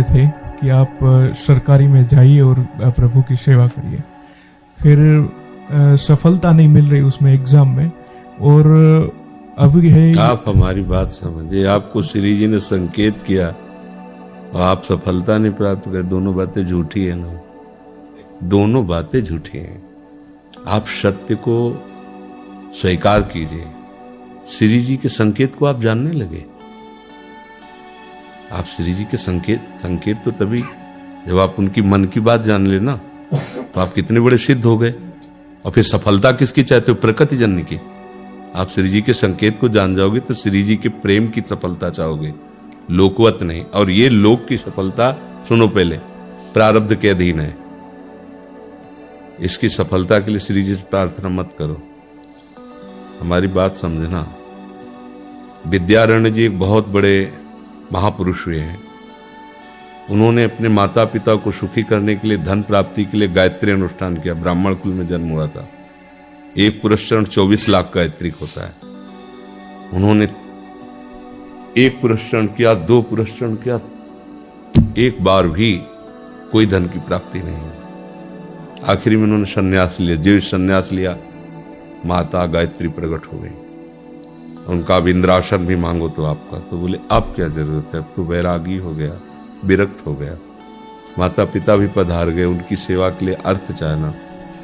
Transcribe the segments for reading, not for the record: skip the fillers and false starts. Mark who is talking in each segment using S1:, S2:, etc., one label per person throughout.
S1: थे कि आप सरकारी में जाइए और प्रभु की सेवा करिए। फिर सफलता नहीं मिल रही उसमें एग्जाम में, और अब है।
S2: आप हमारी बात समझिए, आपको श्री जी ने संकेत किया और आप सफलता नहीं प्राप्त कर, दोनों बातें झूठी है ना, दोनों बातें झूठी हैं। आप सत्य को स्वीकार कीजिए। श्री जी के संकेत को आप जानने लगे। आप श्री जी के संकेत तो तभी जब आप उनकी मन की बात जान लेना, तो आप कितने बड़े सिद्ध हो गए। और फिर सफलता किसकी चाहते हो? प्रकृति जन्य की। आप श्री जी के संकेत को जान जाओगे तो श्री जी के प्रेम की सफलता चाहोगे, लोकवत नहीं। और ये लोक की सफलता, सुनो पहले, प्रारब्ध के अधीन है। इसकी सफलता के लिए श्री जी से प्रार्थना मत करो। हमारी बात समझना। विद्यारण्य जी एक बहुत बड़े महापुरुष हुए हैं। उन्होंने अपने माता पिता को सुखी करने के लिए, धन प्राप्ति के लिए गायत्री अनुष्ठान किया। ब्राह्मण कुल में जन्म हुआ था। एक पुरस्चरण 24 लाख गायत्री होता है। उन्होंने एक पुरस्चरण किया, 2 पुरस्चरण किया, एक बार भी कोई धन की प्राप्ति नहीं हुई। आखिरी में उन्होंने संन्यास लिया। जो संन्यास लिया, माता गायत्री प्रकट हो गई। उनका अब इंद्रासन भी मांगो तो आपका, तो बोले अब क्या जरूरत है, अब तो वैरागी हो गया, विरक्त हो गया। माता पिता भी पधार गए, उनकी सेवा के लिए अर्थ चाहना।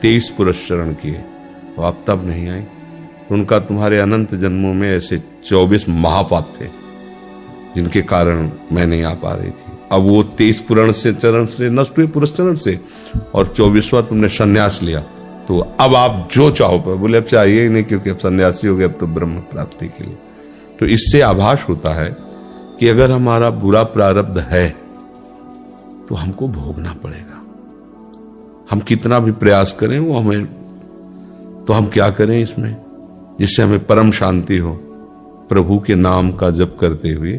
S2: 23 पुरस्चरण किए, तो आप तब नहीं आई। उनका तुम्हारे अनंत जन्मों में ऐसे 24 महापाप थे जिनके कारण मैं नहीं आ पा रही थी। अब वो 23 पुराण से चरण से नष्ट हुए, पुरस्चरण से, और 24वां तुमने संन्यास लिया। तो अब आप जो चाहो पर, बोले अब चाहिए ही नहीं, क्योंकि अब सन्यासी हो गए, अब तो ब्रह्म प्राप्ति के लिए। तो इससे आभास होता है कि अगर हमारा बुरा प्रारब्ध है तो हमको भोगना पड़ेगा। हम कितना भी प्रयास करें वो हमें, तो हम क्या करें इसमें, जिससे हमें परम शांति हो। प्रभु के नाम का जप करते हुए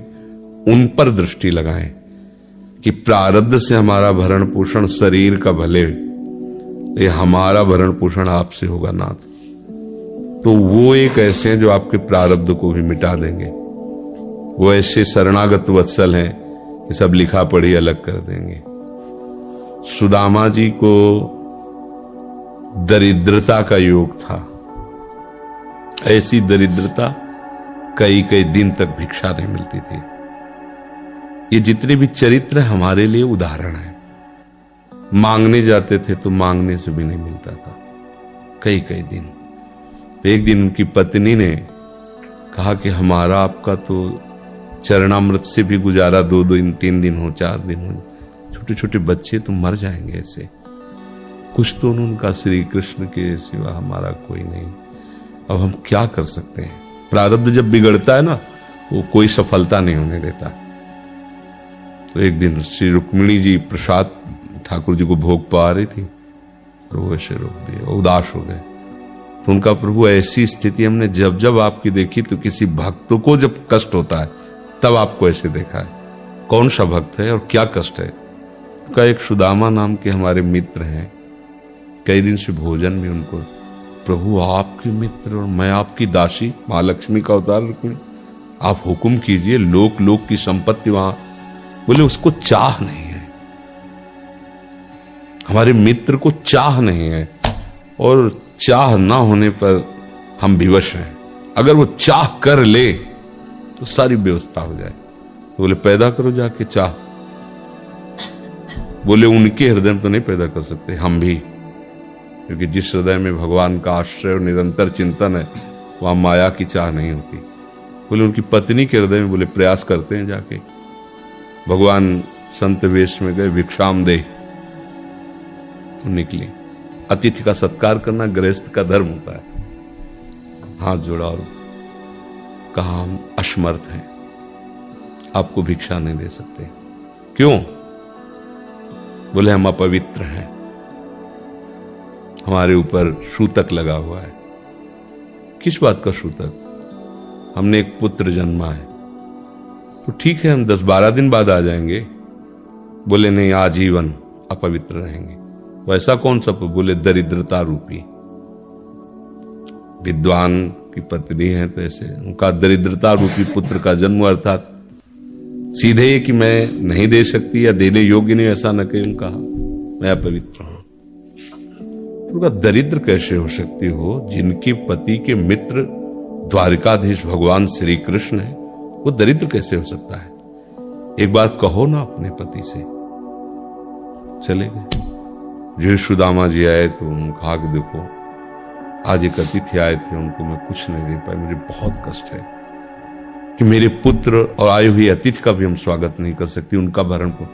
S2: उन पर दृष्टि लगाएं कि प्रारब्ध से हमारा भरण पोषण शरीर का भले, ये हमारा भरण पोषण आपसे होगा नाथ। तो वो एक ऐसे हैं जो आपके प्रारब्ध को भी मिटा देंगे। वो ऐसे शरणागत वत्सल हैं कि सब लिखा पढ़ी अलग कर देंगे। सुदामा जी को दरिद्रता का योग था। ऐसी दरिद्रता, कई कई दिन तक भिक्षा नहीं मिलती थी। ये जितने भी चरित्र हमारे लिए उदाहरण है। मांगने जाते थे तो मांगने से भी नहीं मिलता था, कई कई दिन। एक दिन उनकी पत्नी ने कहा कि हमारा आपका तो चरणामृत से भी गुजारा 2 दिन 3 दिन हो, 4 दिन हो, छोटे छोटे बच्चे तो मर जाएंगे ऐसे। कुछ तो उनका श्री कृष्ण के सिवा हमारा कोई नहीं। अब हम क्या कर सकते हैं? प्रारब्ध जब बिगड़ता है ना, वो कोई सफलता नहीं होने देता। तो एक दिन श्री रुक्मिणी जी प्रसाद ठाकुर जी को भोग पा रही थी, तो वो ऐसे रोक दिए, उदास हो गए। तो उनका प्रभु ऐसी स्थिति हमने जब जब आपकी देखी, तो किसी भक्त को जब कष्ट होता है तब आपको ऐसे देखा है। कौन सा भक्त है और क्या कष्ट है? तो का एक सुदामा नाम के हमारे मित्र हैं, कई दिन से भोजन भी उनको, प्रभु आपके मित्र और मैं आपकी दासी, महालक्ष्मी का अवतार रुक्मिणी, आप हुक्म कीजिए, लोक लोक की संपत्ति वहां। बोले उसको चाह नहीं है, हमारे मित्र को चाह नहीं है, और चाह ना होने पर हम विवश हैं। अगर वो चाह कर ले तो सारी व्यवस्था हो जाए। तो बोले पैदा करो जाके चाह। बोले उनके हृदय में तो नहीं पैदा कर सकते, हम भी, क्योंकि जिस हृदय में भगवान का आश्रय और निरंतर चिंतन है, वहां माया की चाह नहीं होती। बोले उनकी पत्नी के हृदय में, बोले प्रयास करते हैं जाके। भगवान संत वेश में गए, भिक्षाम दे, निकली। अतिथि का सत्कार करना गृहस्थ का धर्म होता है। हाथ जोड़ा और कहा हम असमर्थ हैं, आपको भिक्षा नहीं दे सकते। क्यों? बोले हम अपवित्र हैं, हमारे ऊपर सूतक लगा हुआ है। किस बात का सूतक? हमने एक पुत्र जन्मा है। तो ठीक है, हम 10-12 दिन बाद आ जाएंगे। बोले नहीं, आजीवन अपवित्र रहेंगे। वैसा कौन सा? बोले दरिद्रता रूपी। विद्वान की पत्नी है, तो ऐसे उनका दरिद्रता रूपी पुत्र का जन्म, अर्थात सीधे ये कि मैं नहीं दे सकती या देने योग्य नहीं, ऐसा न कहीं कहा, मैं अपवित्र हूं। तो उनका दरिद्र कैसे हो सकती हो? जिनके पति के मित्र द्वारिकाधीश भगवान श्री कृष्ण है, वो दरिद्र कैसे हो सकता है? एक बार कहो ना अपने पति से। चले गए। जो सुदामा जी आए तो उन्होंने कहा कि देखो, आज एक अतिथि आए थे, उनको मैं कुछ नहीं दे पाई, मुझे बहुत कष्ट है कि मेरे पुत्र और आए हुए अतिथि का भी हम स्वागत नहीं कर सकते, उनका भरण को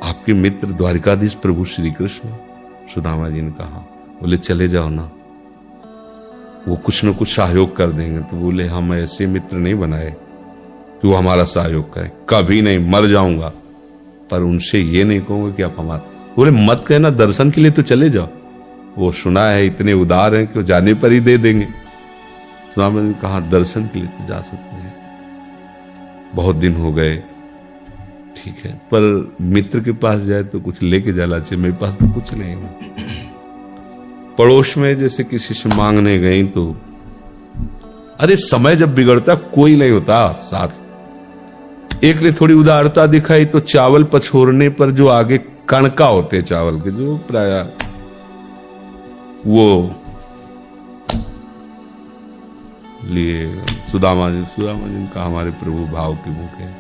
S2: आपके मित्र द्वारिकाधीश प्रभु श्री कृष्ण। सुदामा जी ने कहा, बोले चले जाओ ना, वो कुछ न कुछ सहयोग कर देंगे। तो बोले हम ऐसे मित्र नहीं बनाए कि वो हमारा सहयोग करें, कभी नहीं, मर जाऊंगा पर उनसे ये नहीं कहूंगा कि आप हमारा। बोले मत कहना, दर्शन के लिए तो चले जाओ, वो सुना है इतने उदार हैं कि वो जाने पर ही दे देंगे। सुदामा जी ने कहा दर्शन के लिए तो जा सकते हैं, बहुत दिन हो गए, ठीक है, पर मित्र के पास जाए तो कुछ लेके जाना चाहिए, मेरे पास तो कुछ नहीं है। पड़ोस में जैसे किसी से मांगने गई तो, अरे समय जब बिगड़ता कोई नहीं होता साथ। एक ने थोड़ी उदारता दिखाई तो चावल पछोरने पर जो आगे कणका होते चावल के, जो प्राय वो लिए सुदामा जी ने कहा हमारे प्रभु भाव के मुख है,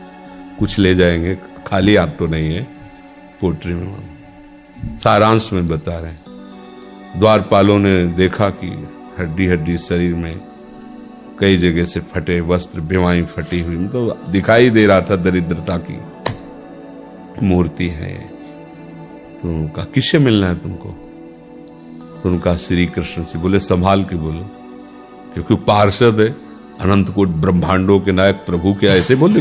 S2: कुछ ले जाएंगे, खाली हाथ तो नहीं है। पोट्री में सारांश में बता रहे हैं, द्वारपालों ने देखा कि हड्डी हड्डी शरीर में कई जगह से फटे वस्त्र, बिवाई फटी हुई, उनको दिखाई दे रहा था दरिद्रता की मूर्ति है। तो उनका किससे मिलना है तुमको? तो उनका श्री कृष्ण से। बोले संभाल के बोलो, क्योंकि पार्षद है, अनंत कोट ब्रह्मांडों के नायक प्रभु के, ऐसे बोले।